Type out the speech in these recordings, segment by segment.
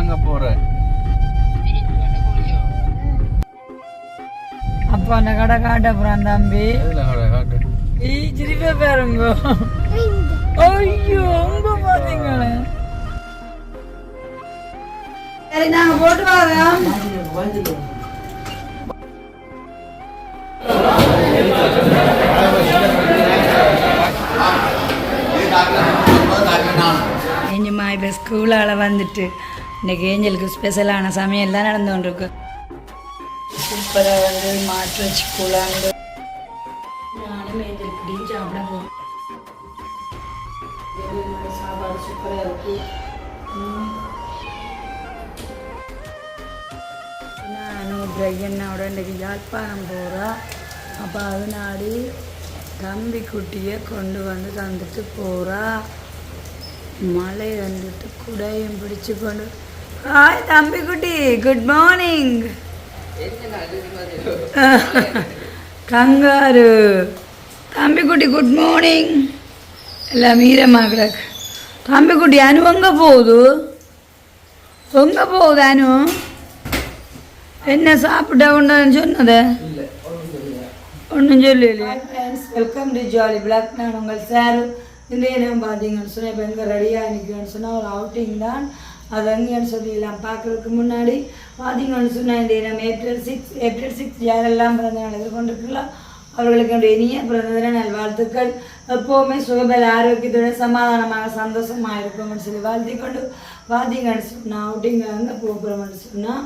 வாங்க போறேன். அப்ப அந்த கடை காட்ட போறான் தம்பி. திருப்பி பாருங்க. ஐயோ உங்க பாத்தீங்களே. சரி நாங்க போட்டு வரோம். ஏஞ்சம்மா இப்போ ஸ்கூலால் வந்துட்டு இன்றைக்கி ஏஞ்சலுக்கு ஸ்பெஷலான சமையல்லாம் நடந்து கொண்டிருக்கு. சூப்பராக வந்து மாட்டு வச்சு கூழாண்டு நானும் ஏஞ்சல் பிடிச்சி சாப்பிட போகிறேன். சாப்பாடு சூப்பராக இருக்குது. நானும் பிரகன்னோட இன்றைக்கி யாழ்ப்பாணம் போகிறோம். அப்போ அதனாடி தம்பி குட்டியை கொண்டு வந்து தந்துட்டு போகிறா. மழை வந்துட்டு குடையும் பிடிச்சு கொண்டு. ஹாய் தம்பி குட்டி, குட் மார்னிங். கங்காரு தம்பி குட்டி குட் மார்னிங். எல்லாம் மீரமா கிடக்கு. தம்பி குட்டி அனு எங்கே போகுது? எங்கே போகுது அனு? என்ன சாப்பிட்ட ஒன்றுன்னு சொன்னது? ஒன்றும் சொல்லலையே. Welcome to jolly blog. நான் உங்கள் சார். இன்றைய நேரம் பார்த்தீங்கன்னு சொன்னால் இப்போ எங்கே ரெடியாக நிற்கிறேன்னு சொன்னால் ஒரு அவுட்டிங் தான். அது எங்கேன்னு சொல்லிடலாம். பார்க்குறதுக்கு முன்னாடி பார்த்தீங்கன்னு சொன்னால் இன்றைய நம்ம ஏப்ரல் 6 யாரெல்லாம் பிறந்த நாள் எதிர்கொண்டிருக்கலாம் அவர்களுக்கு என்னுடைய இனிய பிறந்ததின நல்வாழ்த்துக்கள். எப்போவுமே சுகபல ஆரோக்கியத்தோட சமாதானமாக சந்தோஷமாக இருக்கும்னு சொல்லி வாழ்த்திக்கொண்டு பார்த்தீங்கன்னு சொன்னால் அவுட்டிங் எங்கே போக போகிறோம்னு சொன்னால்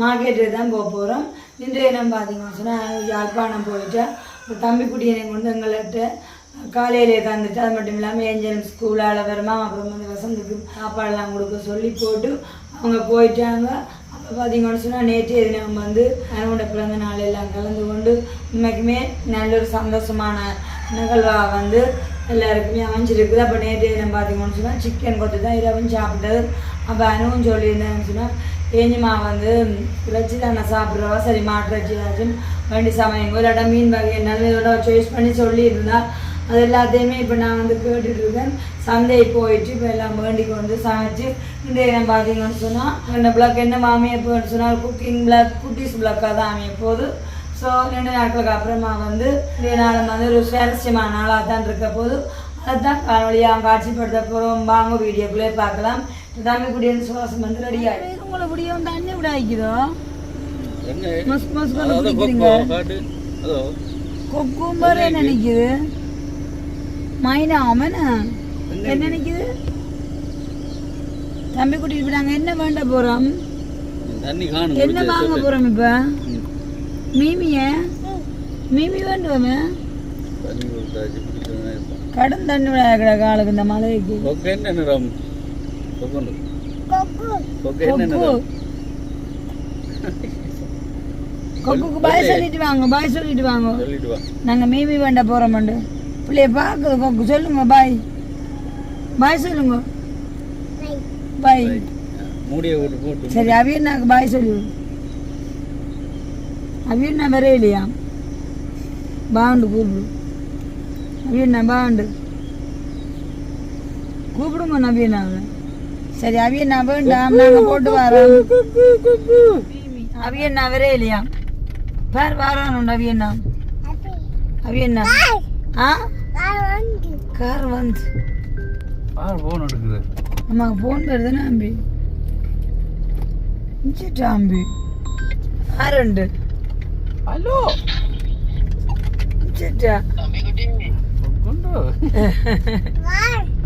மார்க்கெட்டு தான் போக போகிறோம். இன்றைய நம்ம பார்த்தீங்கன்னு சொன்னால் யாழ்ப்பாணம் போயிட்டா தம்பி குட்டியை கொண்டு எங்கள்கிட்ட காலையிலே தந்துட்டு அது மட்டும் இல்லாமல் ஏஞ்சல் ஸ்கூலால் வருமா அப்புறம் வந்து வசந்துக்கு சாப்பாடெல்லாம் கொடுக்க சொல்லி போட்டு அவங்க போயிட்டாங்க. அப்போ பார்த்தீங்கன்னு சொன்னால் நேற்றைய தினம் வந்து அவனோட பிறந்த நாள் எல்லாம் கலந்து கொண்டு உண்மைக்குமே நல்ல ஒரு சந்தோஷமான நிகழ்வாக வந்து எல்லாருக்குமே அமைஞ்சிருக்குது. அப்போ நேற்றைய தினம் பார்த்தீங்கன்னு சொன்னால் சிக்கன் கொத்து தான் இரவும் சாப்பிட்டது. அப்போ அனுவும் சொல்லியிருந்தேன்னு சொன்னால் ஏஞ்சிமா வந்து இறைச்சி தானே சாப்பிட்றவா, சரி மாட்டு இறைச்சி ஏதாச்சும் வேண்டி சமையங்க இல்லாட்டா மீன் வகை என்னாலும் இதோட சாய்ஸ் பண்ணி சொல்லியிருந்தா அது எல்லாத்தையுமே இப்போ நான் வந்து கேட்டுட்ருக்கேன். சந்தை போயிட்டு இப்போ எல்லாம் வேண்டிக்கு வந்து சமைச்சு இந்த இடம் பார்த்தீங்கன்னு சொன்னால் ரெண்டு பிளாக் என்ன அமைய போன்னு சொன்னால் குக்கிங் பிளாக் குட்டீஸ் பிளாக்காக தான் அமைய போகுது. ஸோ 2 நாட்களுக்கு அப்புறமா வந்து இந்த நாள் வந்து ஒரு சுவாரஸ்யமான நாளாக தான் இருக்க போது அதுதான் காணொலியாக காட்சிப்படுத்த போகிறோம். வாங்க வீடியோக்குள்ளே பார்க்கலாம். தம்பி குடியன் சுவாசம் வந்து ரெடி ஆகிடுது. உங்களை குடியும் தண்ணி விட ஆகிக்குதோ மஸ் மஸ் கொண்டு குடிக்கிறீங்க. கொக்கும்பர் என்ன நிற்கிது மைனா அவன் என்ன நிற்கிது தம்பி குட்டி. இப்போ நாங்கள் என்ன வேண்ட போகிறோம்? என்ன வாங்க போகிறோம்? இப்போ மீமி வேண்டுவோமே கடும் தண்ணி விட காலுக்கு இந்த மலைக்கு. கொக்குக்கு பாய் சொல்லிட்டு வாங்க, பாய் சொல்லிட்டு வாங்க. நாங்கள் மீமி வேண்ட போகிறோம். பிள்ளைய பார்க்குது கொக்கு. சொல்லுங்க பாய், பாய் சொல்லுங்க பாய். சரி அவியண்ணாக்கு பாய் சொல்லு. அவியண்ணா வர இல்லையா? பாண்டு கூப்பிடு. அவியண்ணா பாண்டு கூப்பிடுங்க நவியண்ணாவை. சரி அவியண்ணா வேண்டாம் நாங்கள் போட்டு வரோம். அவியண்ணா வர இல்லையா? பேர் வாரானு அவியண்ணா. அவியண்ணா ஆ கார் வந்து போன் எடுக்குது. அம்மாக்கு போன் வருதுன்னா அம்பி அம்பி ஆரண்டு. ஹலோ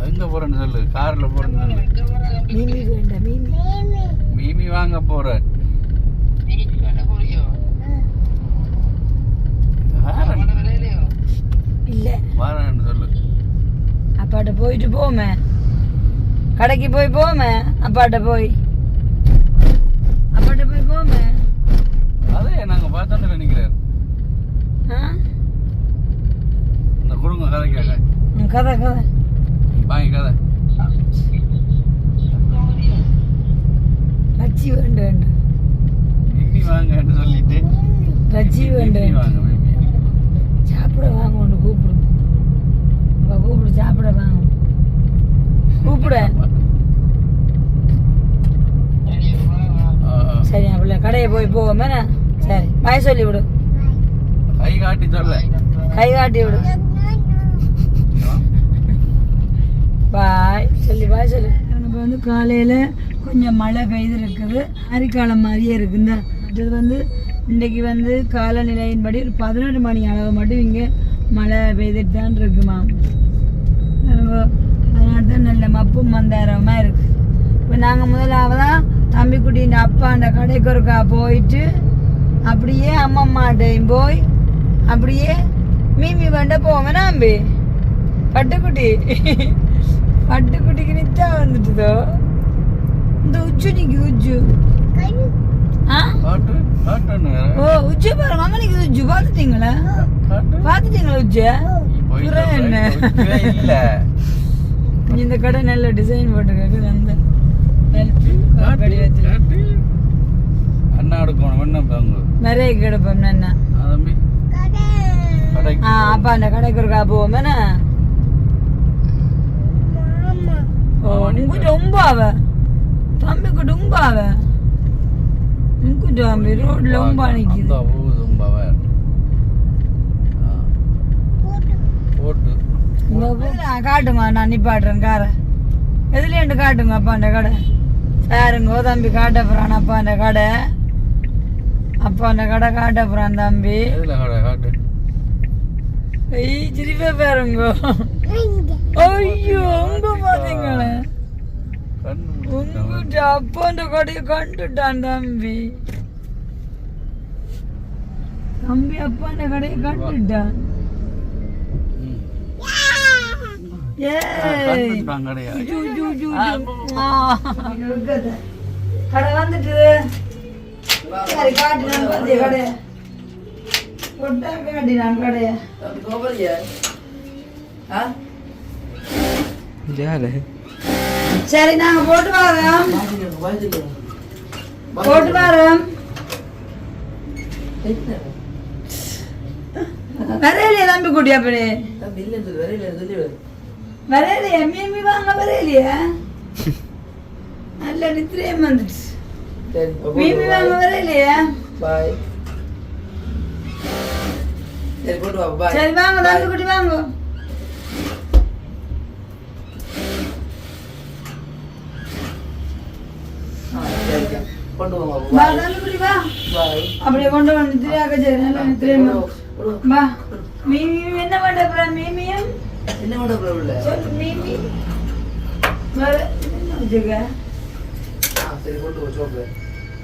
எங்க போறேன்னு சொல்லு. கார்ல போறேன்னு சொல்லு. மீமி வேண்டாம். மீமி வாங்க போறேன். இல்ல வாரேன்னு சொல்லு. அப்பாட்ட போயிட்டு போமே, கடைக்கு போய் போமே. அப்பாட்ட போய் போமே. அதே நாங்க பார்த்தோன்னு நினைக்கிறேன். இந்த குடுங்க கதை கேட்க. கதை வாங்கி கதை. ரச்சி வேண்டும். மீமி வாங்கன்னு சொல்லிட்டு ரச்சி வேண்டும். வாங்க மீமி சாப்பிட வாங்க. ஒன்று கூப்பிடு சாப்பிட வாங்க. கூப்பிட கடையை போய் போவோமே சரி பாய் சொல்லி விடு கை காட்டி சொல்ல கை காட்டி விடு பாய் சொல்லி எனக்கு வந்து காலையில் கொஞ்சம் மழை பெய்து இருக்குது அரிக்காலம் மாதிரியே இருக்குது அடுத்தது வந்து இன்றைக்கு வந்து காலநிலையின்படி ஒரு 11 மணி அளவு மட்டும் இங்கே மழை பெய்துட்டு தான் இருக்குமா அதனால தான் நல்ல மப்பும் மந்தாரமாக இருக்குது இப்போ நாங்கள் முதலாவதாக தம்பிக்குட்டியின் அப்பா அந்த கடைக்கு ஒருக்கா போயிட்டு அப்படியே அம்மம்மாட்டையும் போய் அப்படியே மீமி வண்ட போவோம் நாம்பி பட்டுக்குட்டிக்கு நிச்சா வந்துட்டுதோ இந்த உச்சு நிற்குது உச்சு ஓ உச்சு பாருங்க அங்கே நிற்குது உச்சு பார்த்துட்டீங்களா உச்ச என்ன இந்த கடை நல்ல டிசைன் போட்டுருக்கு அந்த அண்ணா எடுக்கணும் என்ன நிறைய கிடப்போம் அண்ணா அப்பா அந்த கடைக்கு இருக்கா போவோம் ரொம்ப அவ தம்பிக்கு ரொம்ப அவ தம்பி ரோட்ல ரொம்ப நிக்குது காட்டுங்க நான் நிப்பாட்டுறேன் காரை எதுலேண்டு காட்டுங்க அப்பா அந்த கடை சாருங்கோ தம்பி காட்ட போறான் அப்பா அந்த கடை காட்ட போறான் தம்பி சிரிப்பா பாருங்கோ ஐயோ உங்க பாத்தீங்களே உங்ககிட்ட அப்பா அந்த கடையை கண்டுட்டான் தம்பி அப்பா அந்த கடையை கண்டுட்டான் கடை வந்துட்டு சரி காட்டினான் பத்திய கடை கொட்டா காட்டினான் கடைய சரி நாங்க போட்டு வரோம் வரையிலையா தம்பி குட்டி அப்படி வரையிலையா மீமி வாங்க வரையிலையா நல்ல நித்திரையும் வந்துச்சு மீமி வாங்க வரையிலையா சரி வாங்க தம்பி குட்டி வாங்க அப்படியே கொண்டு வந்து தெரியாக்க சரி நல்ல நித்திரையும் வா மீமி என்ன பண்ண போற மீமியும் என்ன பண்ண போற சொல்லு மீமி வர வச்சுக்க சரி கொண்டு வா சோக்கு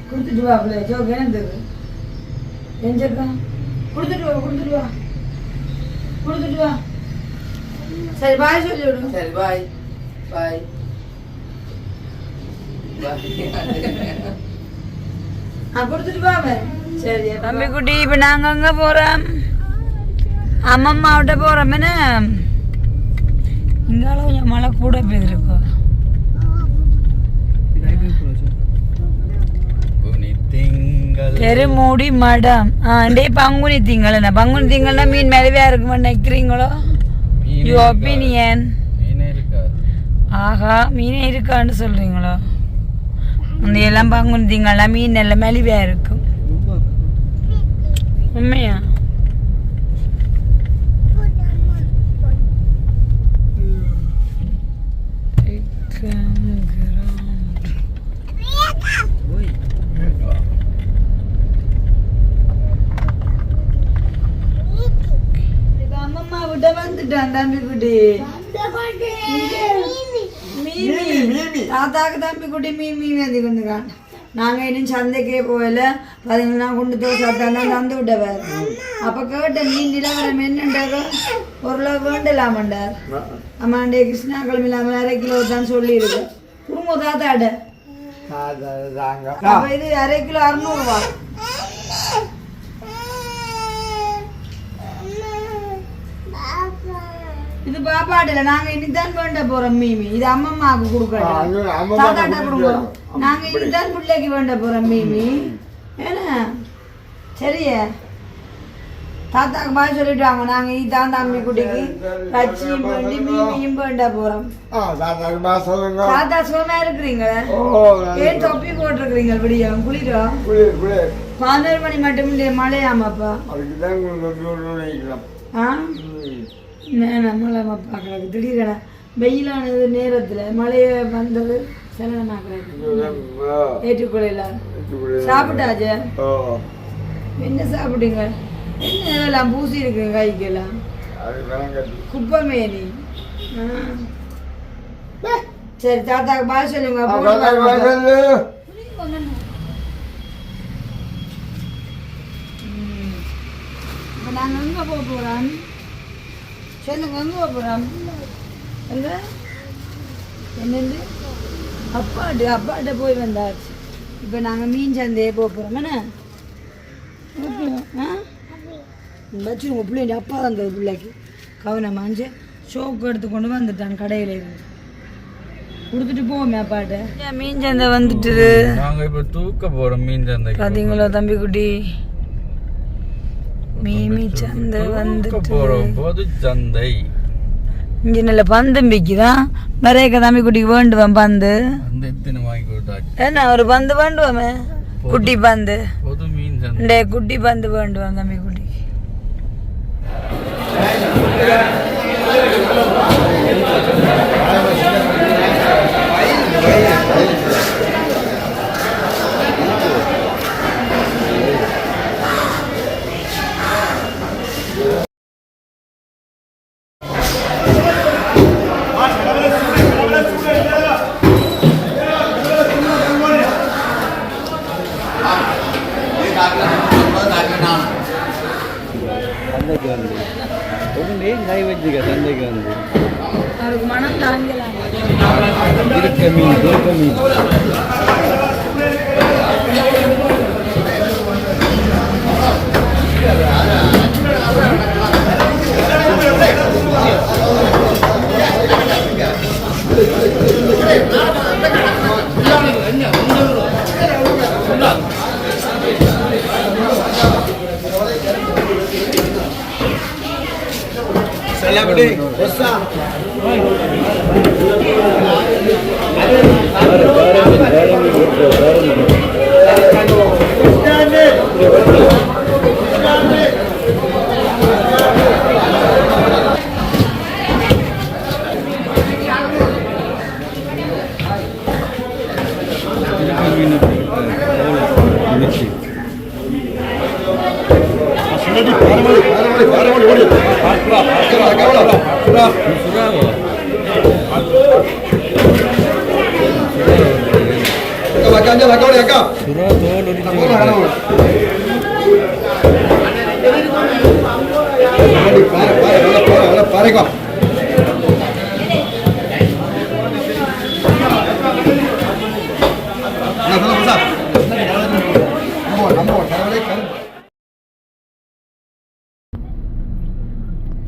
கொடுத்துட்டு வா பிள்ளை சோக்கு என்னதுக்கு எஞ்சக்கா கொடுத்துட்டு வா சரி பாய் சொல்லி விடு சரி பாய் கொடுத்துட்டு வா சரி தம்பி குட்டி இப்போ நாங்கள் அங்கே போகிறோம் அம்மம்மாவிட்ட போகிறோம் என்ன இங்கால கொஞ்சம் மழை கூட பெய்திருக்கோம் பெருமூடி மடம் டே பங்குனி திங்கள்னா மீன் மேலவே இருக்குமா நினைக்கிறீங்களோ யூ ஒப்பீனியன் ஆஹா மீனே இருக்கான்னு சொல்கிறீங்களோ அந்த எல்லாம் பங்குனி திங்கள்னா மீன் எல்லாம் மேலவே இருக்கும் உண்மையா அம்மம்மா விட வந்துட்டான் தம்பி குட்டி தாத்தாக்கு தம்பி குட்டி மீமி வந்து கொண்டுக்கான் நாங்கள் இன்னும் சந்தைக்கே போகல பார்த்தீங்கன்னா குண்டு தோசை தான் தந்து விட்டவர் அப்போ கேட்டேன் மீன் நிலவரம் என்னண்டாரோ ஓரளவு வேண்டலாமண்டார் ஆமாண்டே கிருஷ்ணா கிழமை இல்லாமல் 1/2 கிலோ தான் சொல்லியிருக்கு குடும்பம் தாத்தாட அப்போ இது 1/2 கிலோ 600 ரூபா இது பாப்பாட்டில நாங்க இனிதான் வேண்ட போறோம் மீமி இது அம்மம்மாவுக்கு கொடுக்கணும் தாத்தாட்ட கொடுங்க நாங்க இனிதான் பிள்ளைக்கு வேண்ட போறோம் மீமி ஏன்னா சரியா தாத்தாக்கு மாதிரி சொல்லிட்டாங்க நாங்க இதான் தம்பி குட்டிக்கு கச்சியும் வேண்டி மீமியும் வேண்ட போறோம். தாத்தா சுகமா இருக்கிறீங்க? ஏன் தொப்பி போட்டிருக்கிறீங்க? இப்படியா குளிரும்? 11 மணி மட்டும் இல்லையா மழையாமாப்பா? மழைமா பார்க்கறது திடீரென வெயிலானது நேரத்துல மழைய வந்தது ஏற்றுக்கொள்ள சாப்பிட்டாச்சு. என்ன சாப்பிட்டீங்க? என்ன எல்லாம் பூசி இருக்கு கைக்கெல்லாம் குப்பமேனி. சரி தாத்தாக்கு பாய் சொல்லுங்க. இப்போ நாங்கள் எங்கே போக போகிறோம் சொல்லுங்க? எங்கே போக போகிறோம்? எங்க என்னென்று அப்பாட்ட போய் வந்தாச்சு. இப்போ நாங்கள் மீன் சந்தையே போக போகிறோம். என்ன வச்சு உங்கள் பிள்ளைங்க அப்பா தான் அந்த பிள்ளைக்கு கவனம் மாஞ்சு ஷோக்கு எடுத்து கொண்டு வந்துட்டான் கடையில் இருந்து கொடுத்துட்டு போவோமே அப்பாட்ட. மீன் சந்தை வந்துட்டு நாங்கள் இப்போ தூக்க போகிறோம் மீன் சந்தை. பார்த்தீங்களா தம்பி குட்டி? மீமி சந்தை வந்துட்டு போகிறோம். பொது சந்தை இங்கே நல்ல பந்தம் விற்கிதான். வரையக்க தம்பி குட்டிக்கு வேண்டுவேன் பந்து. எத்தனை வாங்கி கொடுத்தாச்சு? என்ன ஒரு பந்து வேண்டுவோமே? குட்டி பந்து. பொது மீன் சந்தை குட்டி பந்து வேண்டுவான் தம்பி குட்டிக்கு. சந்தைக்கு வந்து ஒன்று கை வச்சுக்க சந்தைக்கு வந்து அவருக்கு மனம் தாங்கலாம். இருக்க மீன் இருக்க மீன்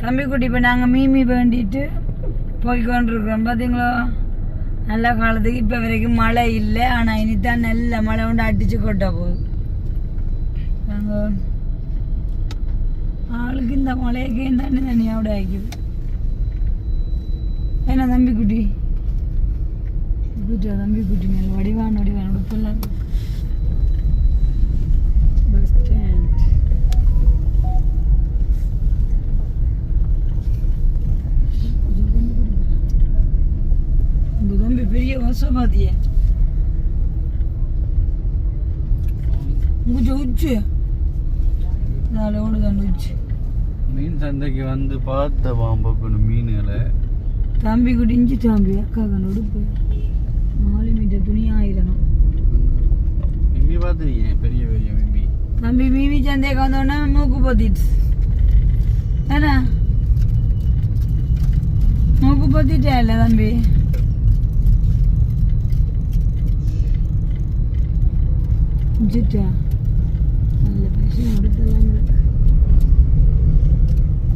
தம்பி குட்டி இப்போ நாங்கள் மீமி வேண்டிட்டு போய்கொண்டிருக்கிறோம். பார்த்தீங்களா நல்ல காலத்துக்கு இப்போ வரைக்கும் மழை இல்லை. ஆனால் இனித்தான் நல்ல மழை கொண்டு அடிச்சு கொட்ட போகுது. நாங்கள் ஆளுக்கு இந்த மழையக்கு தண்ணி தண்ணியோட ஆக்கிது. ஏன்னா தம்பி குட்டி தம்பி குட்டி மேலே வடிவான உடுப்பெல்லாம் பஸ் ஸ்டாண்ட். தம்பி பெரிய வசம் பாத்திய உச்சு நாளை ஓடுதான் உச்சு. மீன் சந்தைக்கு வந்து பார்த்த பாம்பக்கணும் மீன்களை. தம்பி குடிஞ்சு தம்பி அக்கா உடுப்பு 4 மீட்டர் துணி 1000. மிம்மி பார்த்துருக்கீங்க பெரிய பெரிய மிம்மி. தம்பி மீமி சந்தைக்கு வந்தோடனே மூக்கு பொத்திட்டு ஏன்னா மூக்கு பொத்திட்டே இல்லை தம்பி. நல்ல பேசி முடிக்கலாம்.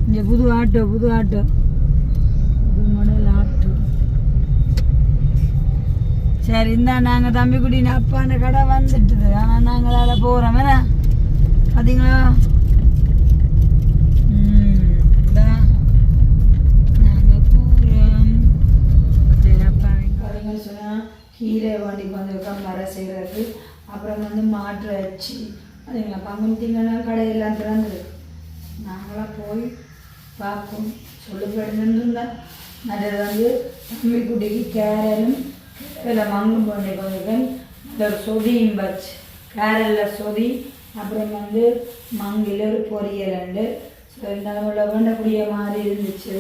இங்கே புது ஆட்டோ புது மாடல் ஆட்டோ. சரி இந்தா நாங்கள் தம்பி குடி அப்பான கடை வந்துட்டுது. ஆனால் நாங்கள் அதில் போகிறோம் வேணா பார்த்தீங்களா கீரை வண்டிக்கு வந்திருக்கோம் வர செய்கிறது. அப்புறம் வந்து மாற்று அச்சு அதுங்களா பங்குனி திங்கெல்லாம் கடையெல்லாம் திறந்துருக்கு. நாங்களாம் போய் பார்ப்போம் சொல்லுபடுதான். மற்றது வந்து தம்பிக்குட்டிக்கு கேரலும் இதில் மங்கும் போண்டை வந்திருக்கேன். ஒரு சொதியும் வச்சு கேரலில் சொதி, அப்புறம் வந்து மங்கில் ஒரு பொரியல் ரெண்டு. ஸோ இந்த அளவில் வேண்டக்கூடிய மாதிரி இருந்துச்சு.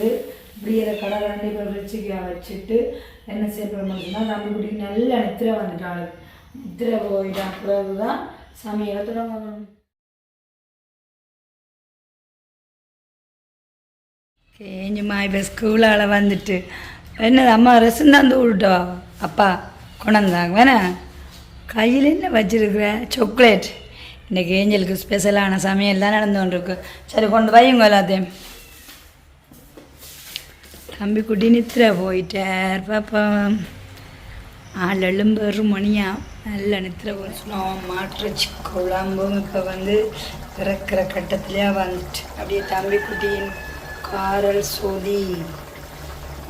இப்படி அதை கடை ரெண்டு இப்போ ஃப்ரிட்ஜுக்கு வச்சுட்டு என்ன செய்யணும்னா தம்பிக்குட்டிக்கு நல்ல நித்திரை வந்துட்டாள். நித்திரை போயிட்டா பிறகு தான் சமையலை தொடங்கணும். கேஞ்சுமா இப்போ ஸ்கூலால் வந்துட்டு என்னது அம்மா ரசம் தான் விட்டா அப்பா கொண்டாந்தாங்க வேணா கையில் என்ன வச்சுருக்குற சாக்லேட். இன்றைக்கி ஏஞ்சலுக்கு ஸ்பெஷலான சமையல் தான் நடந்து கொண்டிருக்கு. சரி கொண்டு வையுங்க எல்லாத்தையும். தம்பி குட்டி நித்திர போயிட்டார் பாப்பா. 4 மணியா நல்ல நித்திர போயிடுச்சுனோம். மாட்டுறச்சி குழம்பும் இப்போ வந்து இறக்குற கட்டத்துலேயே வந்துட்டு அப்படியே தம்பி குட்டியின் காரல் சொதி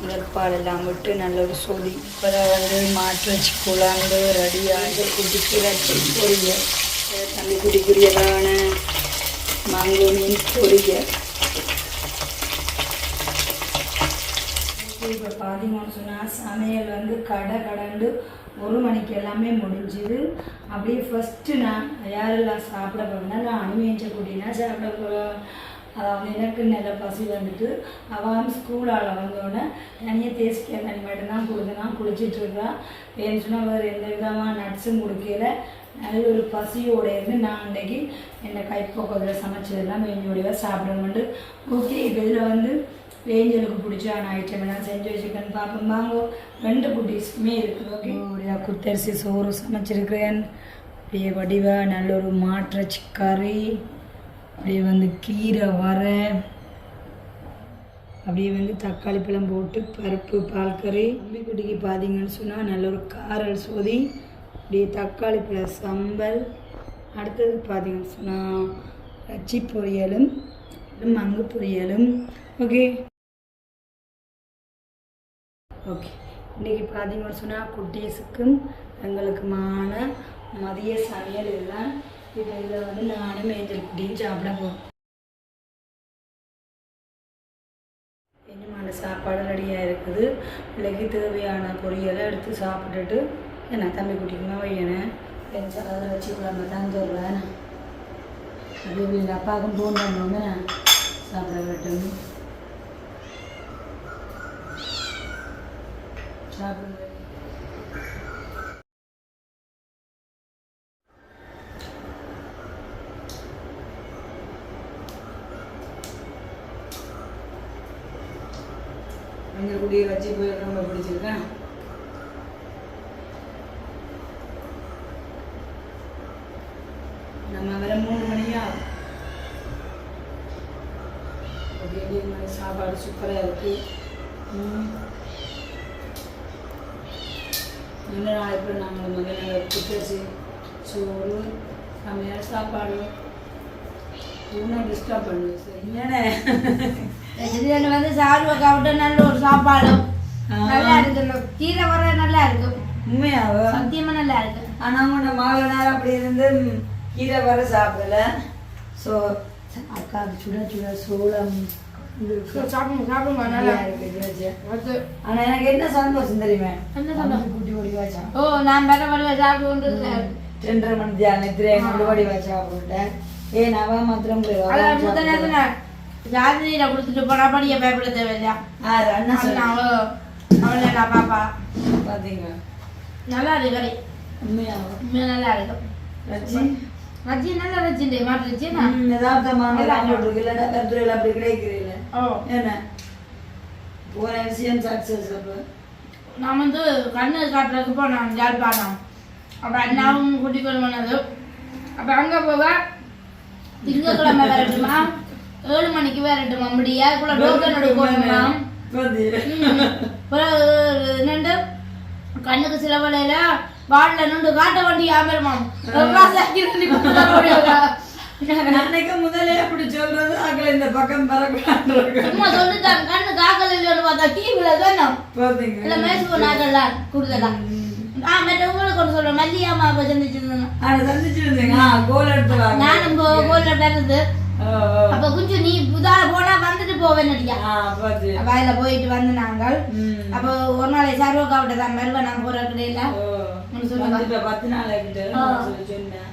முதற்பாலெல்லாம் விட்டு நல்ல ஒரு சொதி. இப்போ வந்து மாட்டுறச்சி குழம்பு ரெடியாக குட்டிக்கு ரச்சி பொரிய தம்பி குட்டிக்குரியதான மாங்கோ மீன் பொரிய. இப்போ பார்த்தீங்கன்னு சொன்னால் சமையல் வந்து கடந்து 1 மணிக்கு எல்லாமே முடிஞ்சுது. அப்படியே ஃபஸ்ட்டு நான் யாரெல்லாம் சாப்பிட போகிறேன்னா நான் அனுமதிச்ச குட்டினா சாப்பிட போகிறோம். அதாவது எனக்கு நல்ல பசி வந்துட்டு அவன் ஸ்கூலால் வந்தோடனே தனியாக தேசிக்க தண்ணி மட்டும்தான் கொடுத்தேன். குளிச்சிட்ருக்கான். ஏன்னு சொன்னால் வேறு எந்த விதமான நட்ஸும் கொடுக்கல. நல்ல ஒரு பசியோடு இருந்து நான் அன்றைக்கி என்னை கைப்போக்கத்தில் சமைச்சதெல்லாம் வேண்டியோடையாக சாப்பிடணும்ட்டு. ஓகே இப்போ இதில் வந்து வேஞ்சலுக்கு பிடிச்சான ஐட்டம் எல்லாம் செஞ்சு வச்சுருக்கேன்னு பார்ப்போம். வாங்க 2 குட்டீஸுமே இருக்குது. ஓகே அப்படியா குத்தரிசி சோறு சமைச்சிருக்கிறேன். அப்படியே வடிவாக நல்ல ஒரு மாட்டுறச்சி கறி, அப்படியே வந்து கீரை வரை, அப்படியே வந்து தக்காளி பழம் போட்டு பருப்பு பால் கறி. தம்பிக்குட்டிக்கு பார்த்தீங்கன்னு சொன்னால் நல்ல ஒரு காரல் சொதி, அப்படியே தக்காளி பழ சம்பல். அடுத்தது பார்த்தீங்கன்னு சொன்னால் ரச்சி பொரியலும் மங்கு பொரியலும். ஓகே ஓகே இன்றைக்கி பார்த்தீங்கன்னு சொன்னால் குட்டீஸுக்கும் எங்களுக்குமான மதிய சமையல் எல்லாம். இப்போ இதில் வந்து நானும் ஏஞ்சல் குட்டியும் சாப்பிட போகிறோம். என்னமான சாப்பாடு ரெடியாக இருக்குது. பிள்ளைக்கு தேவையான பொரியலை எடுத்து சாப்பிட்டுட்டு என்ன தம்பி குட்டிக்குமா வையனேன் அதை வச்சு குழம்பு தான் தருவேன். அப்படி எங்கள் அப்பாவுக்கும் போனோன்னு நான் சாப்பிட வேண்டும். சாப்பிடுவேன். எங்கள் குடியை வச்சு போய் ரொம்ப பிடிச்சிருக்கேன். நம்ம வர 3 மணியா அப்படியே சாப்பாடு சூப்பராக இருக்குது. இன்னும் நாளைக்கு நாங்கள் முதல்ல குத்தரிசி சோறு செம்மையான சாப்பாடு ஒன்றும் டிஸ்டர்ப் பண்ணுது. சரி என்னண்ணே வந்து சாருவக்காவிட்ட நல்ல ஒரு சாப்பாடும் நல்லா இருக்கு. கீரை வர நல்லா இருக்கு. உண்மையாக சத்தியமா நல்லா இருக்கு. ஆனால் உங்களோட மகள நேரம் அப்படி இருந்து கீரை வர சாப்பிடல. ஸோ அக்காவுக்கு சுட சுட சோளம் சாப்பிடுங்க நல்லா இருக்கு. ஆனா எனக்கு என்ன சந்தோஷம் தெரியுமா, கூட்டி ஓடி வாச்சா நான் வேற வடிவா சாப்பிட்டு 2:30 மணி தியானம் ஓடி வா சாப்பிட்டேன். ஏன் அவ மாத்திரம் ஜாதியில கொடுத்துட்டு போனா படிய பயப்பட தேவையில்லையா. அவளே நான் பாப்பா பாத்தீங்க நல்லா இருக்கு கறி. உண்மையா நல்லா இருக்கு. ரச்சி நல்லா ரச்சிண்டே மாட்டுச்சு. அப்படி கிடைக்கிறீங்கள என்ன போன விஷயம் சக்சஸ். நான் வந்து கண்ணு காட்டுறதுக்கு போனேன் யாழ்ப்பாணம். அப்ப அண்ணாவும் கூட்டிக் கொண்டு போனது. அப்ப அங்க போக திங்கக்கிழமை வரட்டுமா 7 மணிக்கு வரட்டுமா முடியா கூட டோக்கன் எடுக்கணுமா. என்னண்டு கண்ணுக்கு சில வேலையில வாடல நின்று காட்ட வண்டி ஆமருமாம். முதலே அப்படி சொல்றது அக்கல இந்த பக்கம் பறக்க சொல்லிட்டாங்க. கண்ணு காக்கல இல்லைன்னு பார்த்தா டிவில தானே இல்ல மேசுக்கு நாக்கெல்லாம் கொடுத்தலாம். மற்ற உங்களுக்கு கொண்டு சொல்றேன் மல்லியாமா அப்ப சந்திச்சிருந்தேன் சந்திச்சிருந்தீங்க கோல் எடுத்து வாங்க நானும் கோல்ல வருது அப்ப கொஞ்சம் நீ புதால போனா வந்துட்டு போவேன்டியா வயல போயிட்டு வந்து நாங்கள் அப்ப ஒரு நாளை சர்வக்காவிட்ட தான் வருவேன் நான் போற கிடையில சொல்லுங்க 10 நாள் ஆகிட்டு சொன்னேன்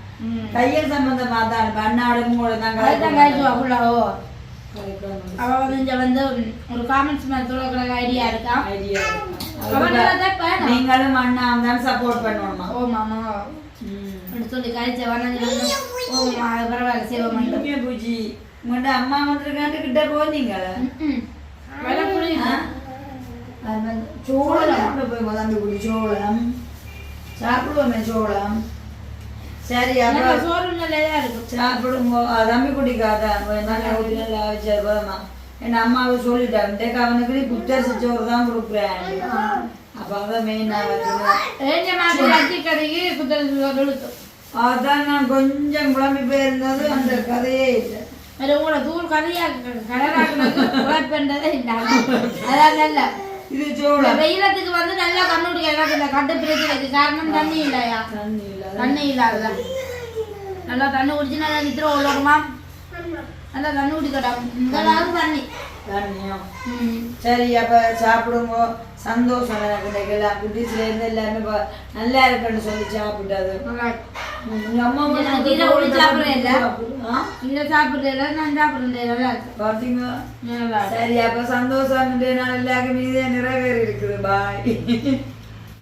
தையல் சம்பந்தமா தான் பண்ணாடு மூளை தான் அவ்வளோ அவ வந்து இங்க வந்து ஒரு காமெண்ட்ஸ் மாதிரி சொல்ல ஐடியா இருக்கா நீங்களும் அண்ணா தான் சப்போர்ட் பண்ணணுமா ஓ மாமா சொல்லி கழிச்ச வணங்க ஓமா பரவாயில்ல சேவை பண்ணி பூஜி உங்கள்ட்ட அம்மா வந்துருக்காண்டு கிட்ட போனீங்களா சோளம் போய் முதம்பி குடி சோளம் சாப்பிடுவோமே சோளம் சரி அப்ப சோறு நல்லதா இருக்கும் சாப்பிடுங்க தம்பி குடிக்காதான் நல்லா வச்சு போதமா என் அம்மாவுக்கு சொல்லிட்டாங்க அவனுக்கு புத்தரிசி சோறு தான் கொடுக்குறேன் அப்ப அதான் மெயின் கடைக்கு புத்தரிசி சோறு அதான் நான் கொஞ்சம் குழம்பி போயிருந்தது அந்த கதையே இல்லை உங்களோட தூள் கதையா கடலாக்குனது குழப்பன்றதே இல்லை அதான் நல்ல இது சோளம் வெயிலத்துக்கு வந்து நல்லா கண்ணுடிக்க எனக்கு இந்த கட்டு பிரச்சனைக்கு காரணம் தண்ணி இல்லையா தண்ணி இல்லாததான் நல்லா தண்ணி குடிச்சு நல்லா நித்திரம் உள்ளோமா நல்லா தண்ணி குடிக்கட்டும் முதலாவது தண்ணி தண்ணியும் சரி அப்ப சாப்பிடுங்க சந்தோஷம் எனக்கு எல்லாம் குட்டிஸ்ல இருந்து எல்லாமே நல்லா இருக்குன்னு சொல்லி சாப்பிட்டது சரி அப்ப சந்தோஷம் எல்லாருக்கும் மீதே நிறைவேறி இருக்குது பாய்